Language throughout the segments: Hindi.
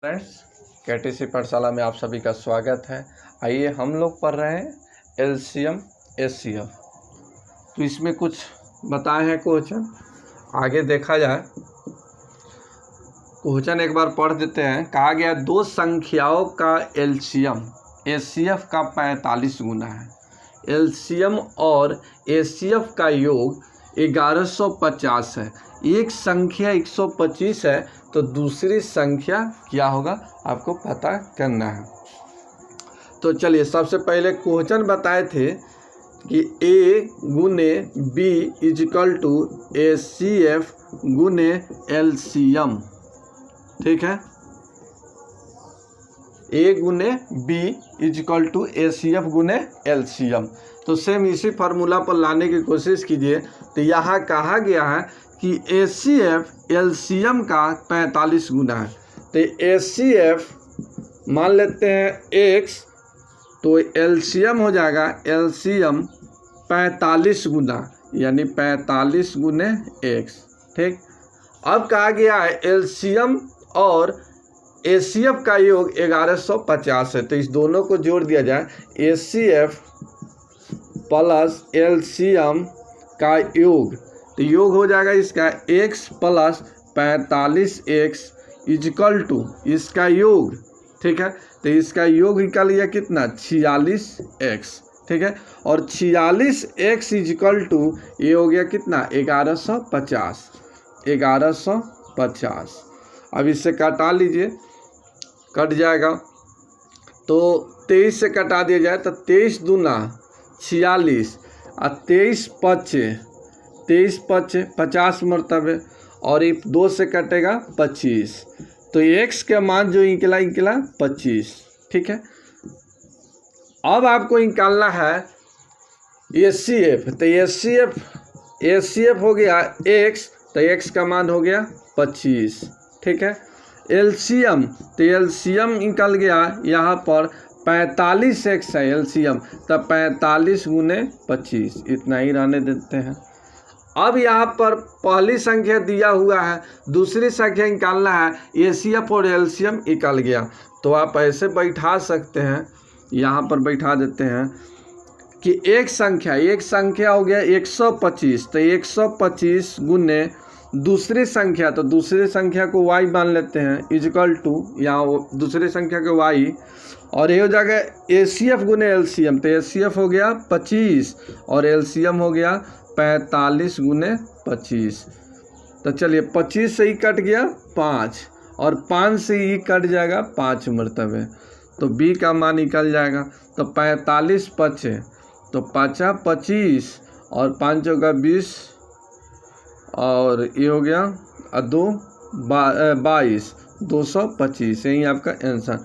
फ्रेंड्स, केटीसी पाठशाला में आप सभी का स्वागत है। आइए हम लोग पढ़ रहे हैं एलसीएम एचसीएफ। तो इसमें कुछ बताए हैं क्वेश्चन, आगे देखा जाए। क्वेश्चन एक बार पढ़ देते हैं। कहा गया दो संख्याओं का एलसीएम एचसीएफ का 45 गुना है। एलसीएम और एचसीएफ का योग 1150 है। एक संख्या 125 है तो दूसरी संख्या क्या होगा आपको पता करना है। तो चलिए, सबसे पहले क्वेश्चन बताए थे कि ए गुने बी इजिकल टू एचसीएफ गुने एलसीएम। ठीक है, ए गुने बी इजिकल टू एचसीएफ गुने एलसीएम। तो सेम इसी फार्मूला पर लाने की कोशिश कीजिए। तो यहाँ कहा गया है कि एचसीएफ एलसीएम का 45 गुना है। तो एचसीएफ मान लेते हैं एक्स, तो एलसीएम हो जाएगा एलसीएम 45 गुना, यानी 45 गुने एक्स। ठीक, अब कहा गया है एलसीएम और एचसीएफ का योग 1150 है। तो इस दोनों को जोड़ दिया जाए, एचसीएफ प्लस एलसीएम का योग, तो योग हो जाएगा इसका x plus 45x is equal to इसका योग। ठीक है, तो इसका योग निकल गया कितना 46x। ठीक है, और 46x इजिकल टू ये हो गया कितना 1150। 1150 अब इससे कटा लीजिए, कट जाएगा। तो 23 से कटा दिया जाए तो 23 दूना 46 और 23 पचे 50 मरतबे, और ये 2 से कटेगा 25। तो x के मान जो निकला 25। ठीक है, अब आपको निकालना है एचसीएफ। तो एचसीएफ हो गया x, तो x का मान हो गया 25। ठीक है, एलसीएम, तो एलसीएम निकल गया यहाँ पर 45x है एलसीएम, तो 45 गुने 25, इतना ही रहने देते हैं। अब यहाँ पर पहली संख्या दिया हुआ है, दूसरी संख्या निकालना है। एचसीएफ और एलसीएम निकल गया, तो आप ऐसे बैठा सकते हैं, यहाँ पर बैठा देते हैं कि एक संख्या हो गया 125। तो 125 गुने दूसरी संख्या, तो दूसरी संख्या को y मान लेते हैं इजिकल टू यहाँ दूसरी संख्या को y, और ये हो जाएगा एचसीएफ गुने एलसीएम। तो एचसीएफ हो गया 25 और एलसीएम हो गया 45 गुने 25। तो चलिए 25 से ही कट गया 5, और 5 से ही कट जाएगा 5 मरतबे, तो b का मान निकल जाएगा। तो 45 पचे, तो 5 25 और 5 होगा 20, और ये हो गया 2 22 225। यही आपका आंसर,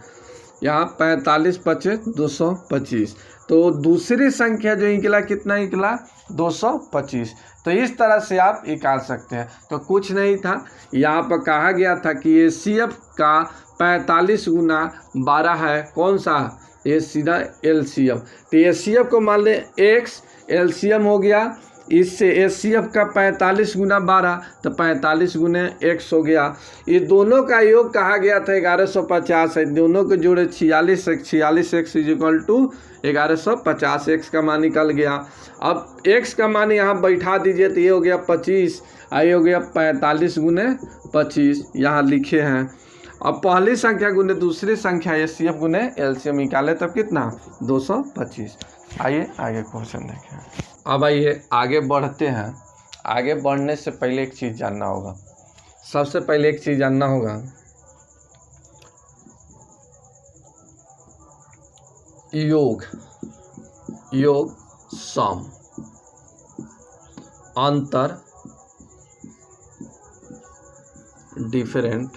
यहाँ 45 पचे 225। तो दूसरी संख्या जो निकला कितना निकला 225। तो इस तरह से आप निकाल सकते हैं। तो कुछ नहीं था, यहाँ पर कहा गया था कि एचसीएफ का 45 गुना 12 है। कौन सा? ये सीधा एलसीएम। तो एचसीएफ को मान ले x, एलसीएम हो गया इससे एचसीएफ का 45 गुना 12, तो 45 गुने x हो गया। ये दोनों का योग कहा गया था 1150 है, दोनों को जोड़े 46x इजिकल टू 1150, x का मान निकल गया। अब x का मान यहाँ बैठा दीजिए, तो ये हो गया 25, ये हो गया 45 गुने 25, यहाँ लिखे हैं। अब पहली संख्या गुने दूसरी संख्या एचसीएफ गुने एलसीएम निकाले तब कितना 225। आइए आगे क्वेश्चन देखें। अब आइए आगे बढ़ते हैं। आगे बढ़ने से पहले एक चीज़ जानना होगा, सबसे पहले एक चीज़ जानना होगा, योग सम, अंतर, डिफरेंट,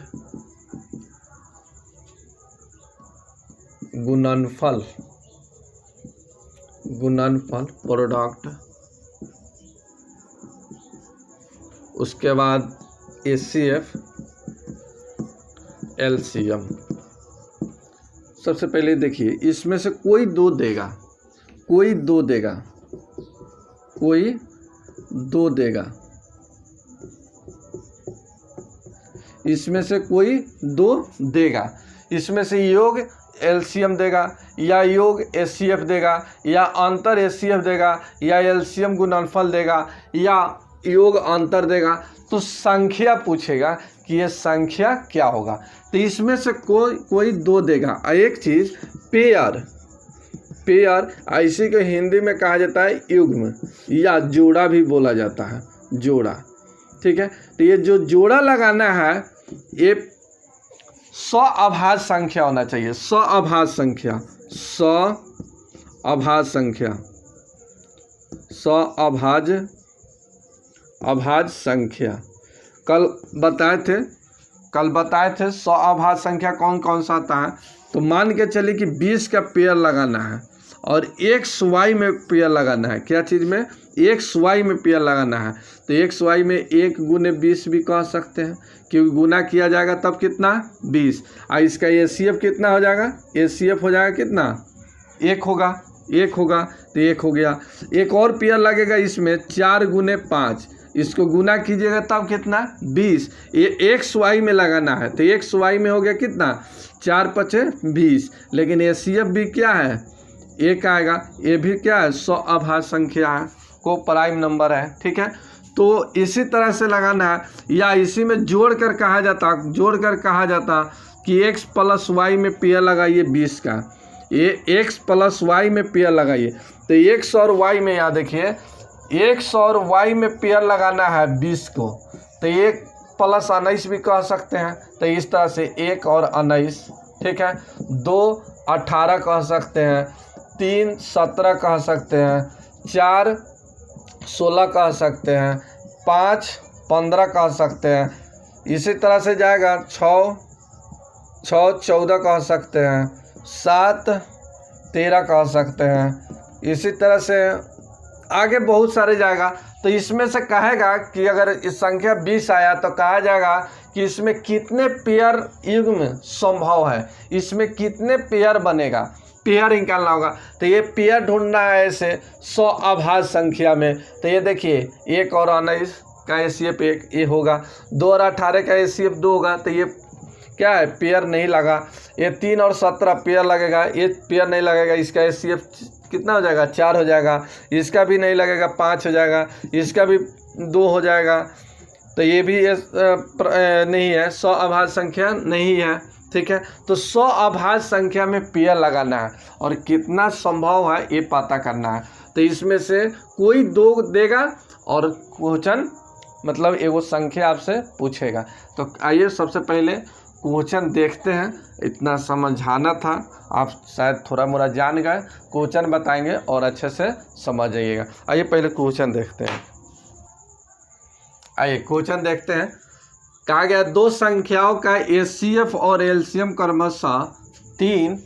गुणनफल, प्रोडक्ट, उसके बाद एचसीएफ एलसीएम। सबसे पहले देखिए, इसमें से कोई दो देगा, इसमें से कोई दो देगा, इसमें से योग एलसीएम देगा या योग एचसीएफ देगा या अंतर एचसीएफ देगा या एलसीएम गुणनफल देगा या योग अंतर देगा। तो संख्या पूछेगा कि ये संख्या क्या होगा, तो इसमें से कोई दो देगा। एक चीज़ पेयर, इसी को हिंदी में कहा जाता है युग्म या जोड़ा भी बोला जाता है, जोड़ा। ठीक है, तो ये जो जोड़ा लगाना है ये सअभाज्य संख्या होना चाहिए, सअभाज्य संख्या। कल बताए थे सअभाज्य संख्या कौन कौन सा आता है। तो मान के चलिए कि 20 का पेयर लगाना है और XY में पेयर लगाना है। क्या चीज़ में? XY में पेयर लगाना है। तो XY में 1 गुने 20 भी कह सकते हैं, क्योंकि गुना किया जाएगा तब कितना? 20। और इसका एचसीएफ कितना हो जाएगा? एचसीएफ हो जाएगा कितना? 1 होगा, तो 1 हो गया। एक और पेयर लगेगा इसमें 4 गुने 5, इसको गुना कीजिएगा तब कितना? 20। ये XY में लगाना है, तो XY में हो गया कितना? 4 5 20। लेकिन एचसीएफ भी क्या है? 1 आएगा। ये भी क्या है? सअभाज्य संख्या है, को प्राइम नंबर है। ठीक है, तो इसी तरह से लगाना है, या इसी में जोड़ कर कहा जाता कि x प्लस वाई में पेयर लगाइए 20 का, ये x प्लस वाई में पेयर लगाइए। तो x और y में, यहाँ देखिए x और y में पेयर लगाना है 20 को, तो 1 प्लस 19 भी कह सकते हैं। तो इस तरह से 1 और 19, ठीक है, 2 18 कह सकते हैं, 3 17 कह सकते हैं, 4 16 कह सकते हैं, 5 15 कह सकते हैं। इसी तरह से जाएगा 6 14 कह सकते हैं, 7 13 कह सकते हैं। इसी तरह से आगे बहुत सारे जाएगा। तो इसमें से कहेगा कि अगर इस संख्या 20 आया तो कहा जाएगा कि इसमें कितने पेयर युग्म संभव है, इसमें कितने पेयर बनेगा, पेयर निकालना होगा। तो ये पेयर ढूंढना है ऐसे सअभाज्य संख्या में। तो ये देखिए 1 और 19 का एचसीएफ 1 ये होगा, 2 और 18 का एचसीएफ 2 होगा। तो ये क्या है? पेयर नहीं लगा। ये 3 और 17 पेयर लगेगा, ये पेयर नहीं लगेगा, इसका एचसीएफ कितना हो जाएगा? 4 हो जाएगा। इसका भी नहीं लगेगा, 5 हो जाएगा, इसका भी 2 हो जाएगा। तो ये भी नहीं है, सअभाज्य संख्या नहीं है। ठीक है, तो सअभाज्य संख्या में पेयर लगाना है और कितना संभव है ये पता करना है। तो इसमें से कोई 2 देगा और क्वेश्चन मतलब एगो संख्या आपसे पूछेगा। तो आइए सबसे पहले क्वेश्चन देखते हैं। इतना समझाना था, आप शायद थोड़ा मोड़ा जान गए, क्वेश्चन बताएंगे और अच्छे से समझ जाइएगा। आइए पहले क्वेश्चन देखते हैं। आइए क्वेश्चन देखते हैं। कहा गया 2 संख्याओं का एचसीएफ और एलसीएम क्रमशः 3,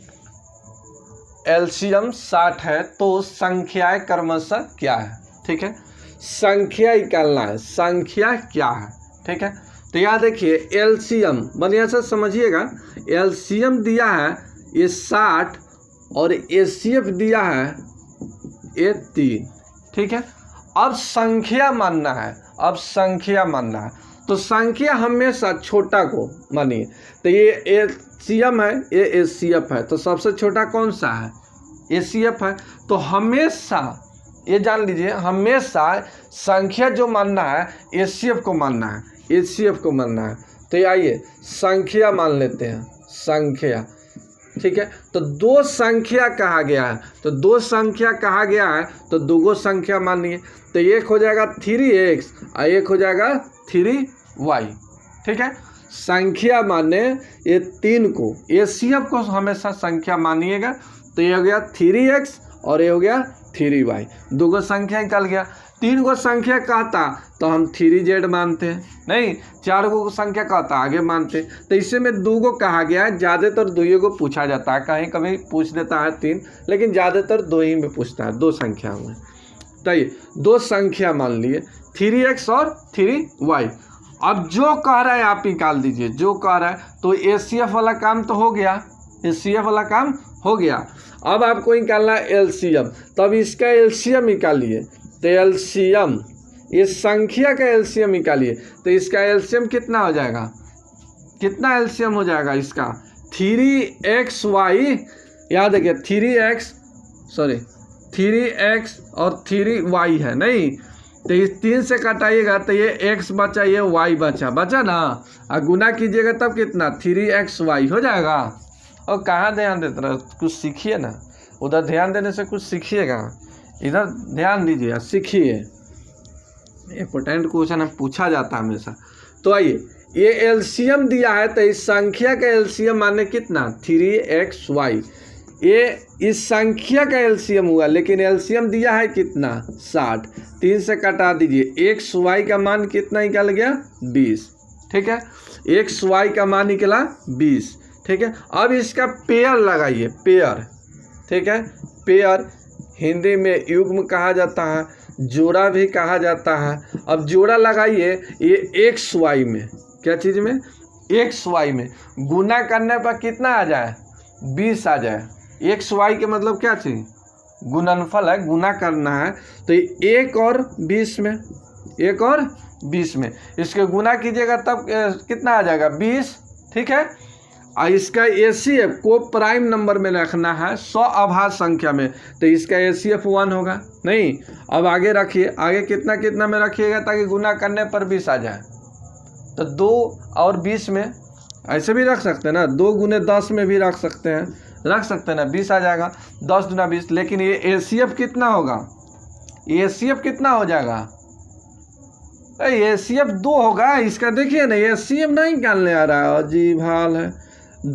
एलसीएम 60 है, तो संख्याएं क्रमशः क्या है? ठीक है, संख्या निकालना है, संख्या क्या है? ठीक है, तो यहाँ देखिए एलसीएम बढ़िया से समझिएगा। एलसीएम दिया है ये 60 और एचसीएफ दिया है ये 3। ठीक है, अब संख्या मानना है, तो संख्या हमेशा छोटा को मानिए। तो ये एचसीएम है, ये एचसीएफ है, तो सबसे छोटा कौन सा है? एचसीएफ है। तो हमेशा ये जान लीजिए, हमेशा संख्या जो मानना है एचसीएफ को मानना है, तो ये आइए संख्या मान लेते हैं, संख्या। ठीक है, तो 2 संख्या कहा गया है, तो 2 संख्या कहा गया है, तो 2 संख्या मानिए। तो एक हो जाएगा 3x और एक हो जाएगा 3y। ठीक है, संख्या माने ये 3 को, एचसीएफ को हमेशा संख्या मानिएगा। तो ये हो गया 3x और ये हो गया 3y, 2 संख्या निकल गया। 3 संख्या कहता तो हम 3z मानते हैं, नहीं 4 संख्या कहता आगे मानते। तो इसे में 2 कहा गया है, ज़्यादातर 2 को पूछा जाता है, कहीं कभी पूछ देता है 3, लेकिन ज़्यादातर 2 ही में पूछता है, 2 संख्या में। तो ये 2 संख्या मान लिए 3x और 3y। अब जो कह रहा है आप निकाल दीजिए, जो कह रहा है। तो एचसीएफ वाला काम तो हो गया, एचसीएफ वाला काम हो गया। अब आपको निकालना है एलसीएम, तब इसका एलसीएम निकालिए। तो एलसीएम, ये संख्या का एलसीएम निकालिए। तो इसका एलसीएम कितना हो जाएगा? कितना एलसीएम हो जाएगा इसका 3xy, याद है क्या 3x और 3y है नहीं, तो इस 3 से कटाइएगा तो ये x बचा, ये y बचा ना, और गुना कीजिएगा तब कितना 3xy हो जाएगा। और कहाँ ध्यान देते रहे, कुछ सीखिए ना, उधर ध्यान देने से कुछ सीखिएगा, इधर ध्यान दीजिए सीखिए, इम्पोर्टेंट क्वेश्चन है पूछा जाता है हमेशा। तो आइए ये एलसीएम दिया है तो इस संख्या का एलसीएम माने कितना 3xy, ये इस संख्या का एलसीएम हुआ, लेकिन एलसीएम दिया है कितना 60, 3 से कटा दीजिए, xy का मान कितना निकल गया 20, ठीक है, xy का मान निकला 20, ठीक है। अब इसका पेयर लगाइए, पेयर, ठीक है, पेयर हिंदी में युग्म कहा जाता है, जोड़ा भी कहा जाता है। अब जोड़ा लगाइए, ये xy में, क्या चीज़ में xy में गुना करने पर कितना आ जाए 20 आ जाए, xy के मतलब क्या चीज़ गुणनफल है, गुना करना है, तो 1 और 20 में, 1 और 20 में इसके गुना कीजिएगा तब कितना आ जाएगा 20, ठीक है। और इसका ACF को प्राइम नंबर में रखना है 100 अभाज्य संख्या में, तो इसका ACF 1 होगा नहीं। अब आगे रखिए, आगे कितना कितना में रखिएगा ताकि गुना करने पर 20 आ जाए, तो 2 और 20 में ऐसे भी रख सकते हैं ना, 2 गुने 10 में भी रख सकते हैं ना, 20 आ जाएगा, 10 गुना 20। लेकिन ये ACF कितना होगा, ACF कितना हो जाएगा, ACF 2 होगा इसका, देखिए ना ACF नहीं निकालने आ रहा है, अजीब हाल है।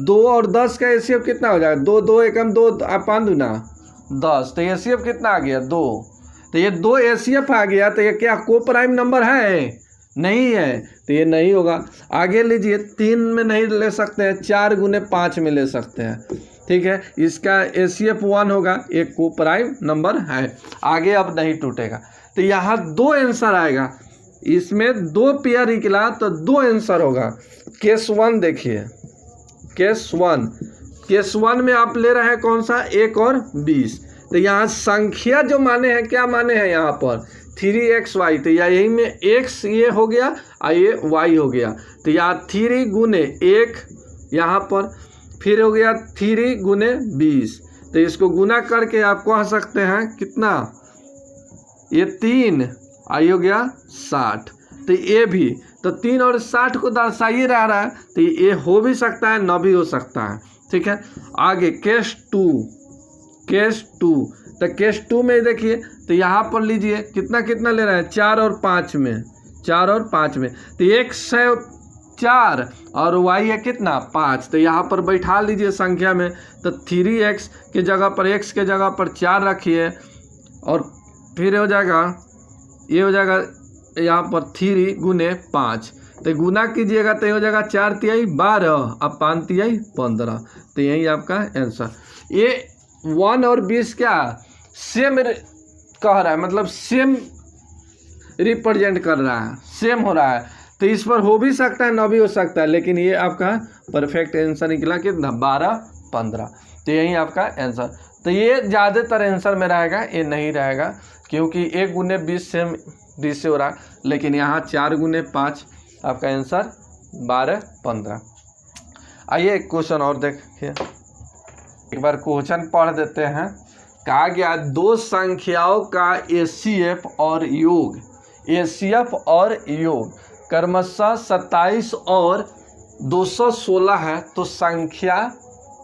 2 और 10 का ACF कितना हो जाएगा, 2 2 एकम 2 5 दूना 10, तो ACF कितना आ गया 2, तो ये 2 ACF आ गया, तो ये क्या को प्राइम नंबर है नहीं है, तो ये नहीं होगा। आगे लीजिए, 3 में नहीं ले सकते हैं, 4 गुने 5 में ले सकते हैं, ठीक है, इसका ACF 1 होगा, एक को प्राइम नंबर है, आगे अब नहीं टूटेगा। तो यहाँ 2 आंसर आएगा, इसमें 2 पेयर निकला तो 2 आंसर होगा। केस 1 देखिए, केस 1 में आप ले रहे हैं कौन सा 1 और 20, तो यहाँ संख्या जो माने हैं, क्या माने हैं यहाँ पर 3xy, तो यही में x ये हो गया और ये y हो गया, तो यहाँ 3 गुने 1 यहाँ पर, फिर हो गया 3 गुने 20, तो इसको गुना करके आप कह सकते हैं कितना, ये 3 आई हो गया 60, तो ये भी, तो 3 और 60 को दर्शाइए रहा है, तो ये हो भी सकता है न भी हो सकता है, ठीक है। आगे केस 2, तो केस 2 में देखिए, तो यहाँ पर लीजिए कितना कितना ले रहा है 4 और 5 में, 4 और 5 में, तो x है 4 और y है कितना 5, तो यहाँ पर बैठा लीजिए संख्या में, तो 3x के जगह पर x के जगह पर 4 रखिए, और फिर हो जाएगा, ये हो जाएगा यहाँ पर 3 गुने 5, तो गुना कीजिएगा तो हो जाएगा 4 तिहाई 12 अब 5 तिहाई 15, तो यही आपका आंसर। ये 1 और 20 क्या सेम कह रहा है, मतलब सेम रिप्रेजेंट कर रहा है, सेम हो रहा है, तो इस पर हो भी सकता है ना भी हो सकता है, लेकिन ये आपका परफेक्ट आंसर निकला कितना 12 15, तो यही आपका आंसर। तो ये ज़्यादातर आंसर में रहेगा, ये नहीं रहेगा, क्योंकि 1 गुने 20 सेम 20 से हो रहा है, लेकिन यहाँ 4 गुने 5 आपका आंसर 12 15। आइए एक क्वेश्चन और देखिए, एक बार क्वेश्चन पढ़ देते हैं। कहा गया 2 संख्याओं का ACF और योग क्रमशः 27 और 216 है, तो संख्या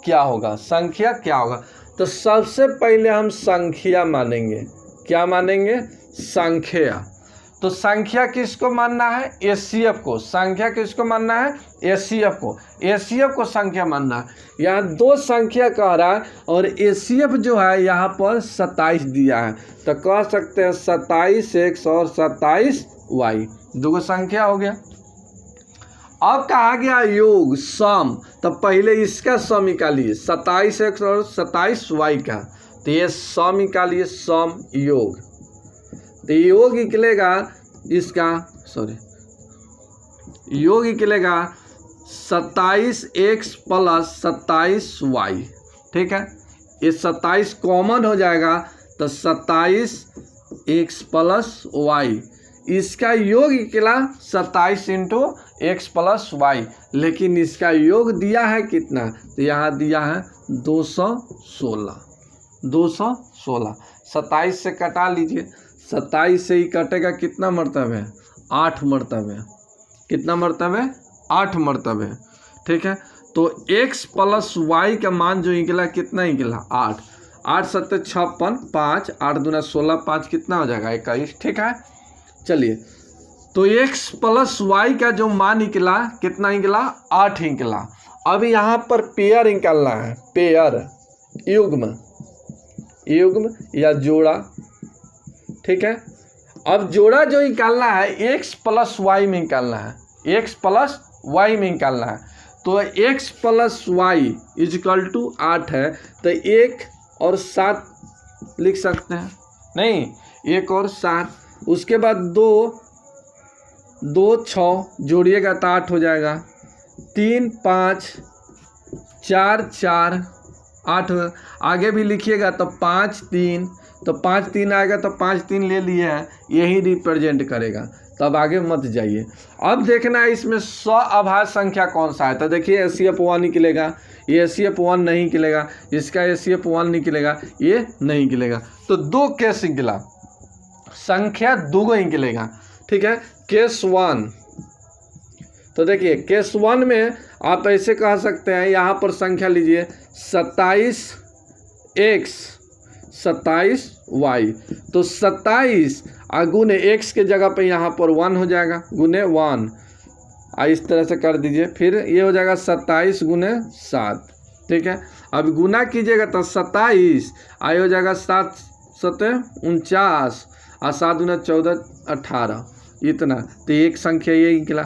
क्या होगा, संख्या क्या होगा। तो सबसे पहले हम संख्या मानेंगे, क्या मानेंगे संख्या। तो संख्या किसको मानना है ACF को, संख्या किसको मानना है ACF को, ACF को संख्या मानना है। यहाँ 2 संख्या कह रहा है और ACF जो है यहाँ पर 27 दिया है, तो कह सकते हैं 27x और 27y, 2 संख्या हो गया। अब कहा गया योग सम, तो पहले इसका सम निकालिए 27x और 27y का, तो ये सम निकालिए, सम योग, तो योग निकलेगा इसका, योग निकलेगा 27x प्लस 27y, ठीक है, ये 27 कॉमन हो जाएगा, तो 27x प्लस y, इसका योग निकला 27 इंटू एक्स प्लस वाई, लेकिन इसका योग दिया है कितना, तो यहाँ दिया है 216। 27 से कटा लीजिए, 27 से ही कटेगा कितना मरतब है, 8 मरतब है। कितना मरतब है, 8 मरतब है। ठीक है, तो x प्लस वाई का मान जो निकला कितना निकला 8। 8 7 56, 5 8 दूना 16, 5 कितना हो जाएगा 21। ठीक है, चलिए तो x प्लस वाई का जो मान निकला कितना निकला 8 निकला। अब यहाँ पर पेयर निकालना है, पेयर युग्म या जोड़ा। ठीक है, अब जोड़ा जो निकालना है x प्लस वाई में निकालना है, x प्लस वाई में निकालना है। तो x plus y equal to 8 है, तो 1 और 7 लिख सकते हैं, नहीं 1 और 7, उसके बाद 2 6 जोड़िएगा तो 8 हो जाएगा, 3 5 4 4 8, आगे भी लिखिएगा तो 5 3, तो 5 3 आएगा तो 5 3 ले लिए हैं, यही रिप्रेजेंट करेगा, तब आगे मत जाइए। अब देखना है इसमें स्वाभाज्य संख्या कौन सा है, तो देखिए HCF1 निकलेगा, ये HCF1 नहीं निकलेगा, इसका HCF1 निकलेगा, ये नहीं निकलेगा। तो 2 केस निकला, संख्या 2 निकलेगा। ठीक है, केस 1, तो देखिए केस 1 में आप ऐसे कह सकते हैं, यहाँ पर संख्या लीजिए 27x 27y, तो 27 गुने x के जगह पे यहाँ पर 1 हो जाएगा, गुने 1, इस तरह से कर दीजिए, फिर ये हो जाएगा 27 गुने 7। ठीक है, अब गुना कीजिएगा तो 27 हो जाएगा 7 7 49 और 7 गुना 14 18, इतना, तो एक संख्या ये निकला।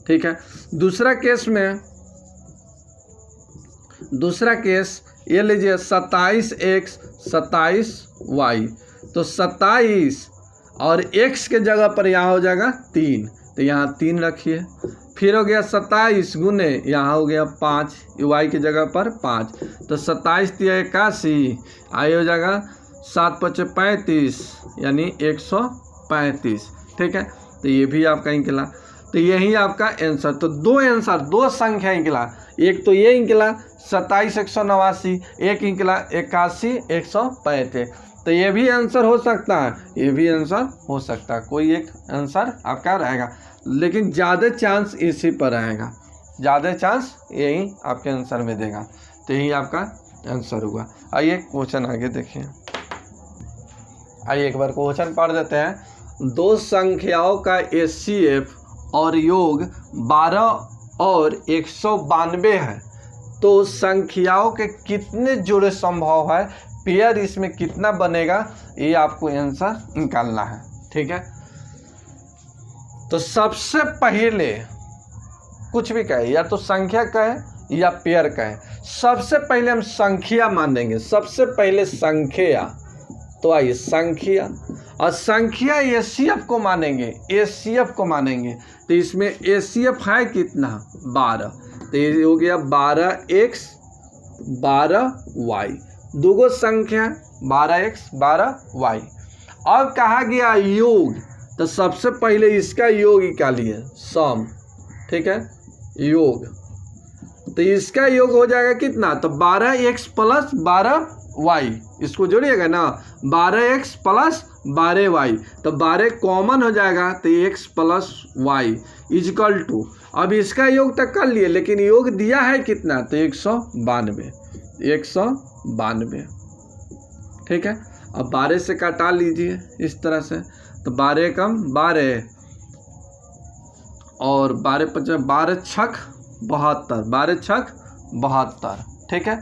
ठीक है, दूसरा केस ये लीजिए 27x 27y, तो 27 और x के जगह पर यहाँ हो जाएगा 3, तो यहाँ 3 रखिए, फिर हो गया 27 गुने यहाँ हो गया 5, y की जगह पर 5, तो 27 3 81, आई हो जाएगा 7 5 35, यानी 135। ठीक है, तो ये भी आपका निकला, तो यही आपका आंसर। तो 2 आंसर, 2 संख्या निकला, एक तो ये निकला 27 189, एक निकला 81 135, तो ये भी आंसर हो सकता है, ये भी आंसर हो सकता है, कोई एक आंसर आपका रहेगा, लेकिन ज़्यादा चांस इसी पर रहेगा, ज़्यादा चांस यही आपके आंसर में देगा, तो यही आपका आंसर होगा। आइए क्वेश्चन आगे देखिए, आइए एक बार क्वेश्चन पढ़ देते हैं। 2 संख्याओं का HCF और योग 12 और 192 है, तो संख्याओं के कितने जोड़े संभव है, पेयर इसमें कितना बनेगा, ये आपको आंसर निकालना है। ठीक है, तो सबसे पहले कुछ भी कहे, या तो संख्या कहे या पेयर कहे, सबसे पहले हम संख्या मानेंगे, सबसे पहले संख्या। तो आइए संख्या, और संख्या HCF को मानेंगे, HCF को मानेंगे, तो इसमें HCF है कितना 12, तो ये हो गया 12x 12y, 2 संख्या 12x 12y। अब कहा गया योग, तो सबसे पहले इसका योग निकालिए, सम। ठीक है, योग, तो इसका योग हो जाएगा कितना, तो 12x प्लस 12y, इसको जोड़िएगा ना, 12x प्लस 12y, तो 12 कॉमन हो जाएगा, तो x plus y equal to, अब इसका योग तक कर लिए, लेकिन योग दिया है कितना, तो 192। ठीक है, अब 12 से काटा लीजिए इस तरह से, तो 12 कम 12 और 12 5 12 छक 72, 12 छक 72। ठीक है,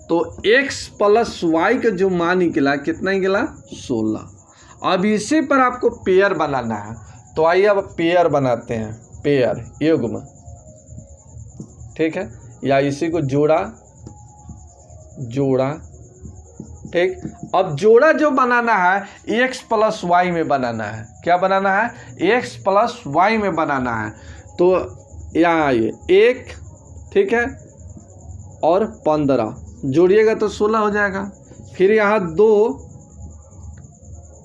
तो x प्लस वाई का जो मान निकला कितना निकला 16। अब इसी पर आपको पेयर बनाना है, तो आइए अब पेयर बनाते हैं, पेयर युग्म। ठीक है, या इसी को जोड़ा। ठीक, अब जोड़ा जो बनाना है x प्लस वाई में बनाना है, क्या बनाना है, x प्लस वाई में बनाना है, तो यहाँ आइए 1, ठीक है, और 15 जोड़िएगा तो 16 हो जाएगा, फिर यहाँ 2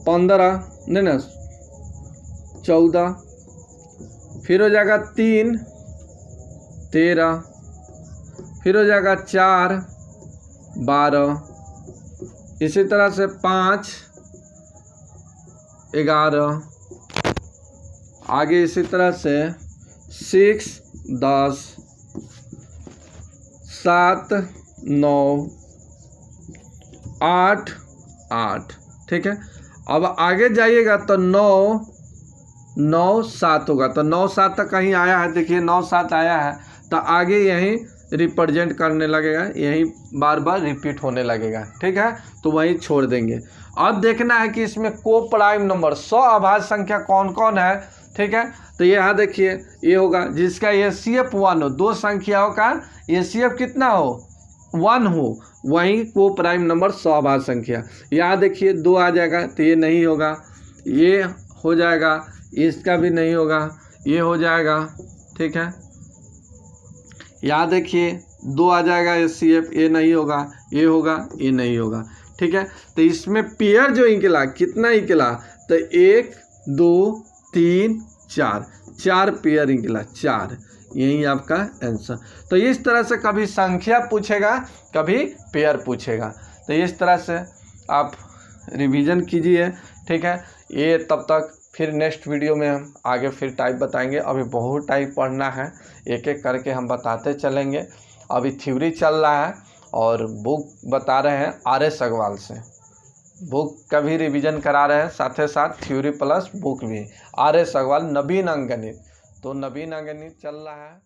15 नहीं ना 14, फिर हो जाएगा 3 13, फिर हो जाएगा 4 12, इसी तरह से 5 11, आगे इसी तरह से 6 10, 7 9 8 8, ठीक है। अब आगे जाइएगा तो 9 9 7 होगा, तो 9 7 तक कहीं आया है, देखिए 9 7 आया है, तो आगे यहीं रिप्रेजेंट करने लगेगा, यहीं बार बार रिपीट होने लगेगा, ठीक है, तो वहीं छोड़ देंगे। अब देखना है कि इसमें को प्राइम नंबर 100 अभाज्य संख्या कौन कौन है, ठीक है। तो यहाँ देखिए ये होगा जिसका एचसीएफ 1 हो, दो संख्याओं का एचसीएफ कितना हो 1 हो, वहीं को प्राइम नंबर 100 अभाज्य संख्या। यहाँ देखिए 2 आ जाएगा तो ये नहीं होगा, ये हो जाएगा, इसका भी नहीं होगा, ये हो जाएगा, ठीक है। यहाँ देखिए 2 आ जाएगा एचसीएफ, ये नहीं होगा, ये होगा, ये नहीं होगा, ठीक है। तो इसमें पेयर जो निकला कितना निकला, तो 1 2 3 4, 4 पेयर निकला, 4, यही आपका आंसर। तो इस तरह से कभी संख्या पूछेगा, कभी पेयर पूछेगा, तो इस तरह से आप रिवीजन कीजिए, ठीक है। ये तब तक फिर नेक्स्ट वीडियो में हम आगे फिर टाइप बताएंगे, अभी बहुत टाइप पढ़ना है, एक एक करके हम बताते चलेंगे। अभी थ्योरी चल रहा है और बुक बता रहे हैं RS अग्रवाल से, बुक का भी रिवीजन करा रहे हैं, साथ ही साथ थ्योरी प्लस बुक भी, RS अग्रवाल नवीन अंकगणित, तो नवीन अंकगणित चल रहा है।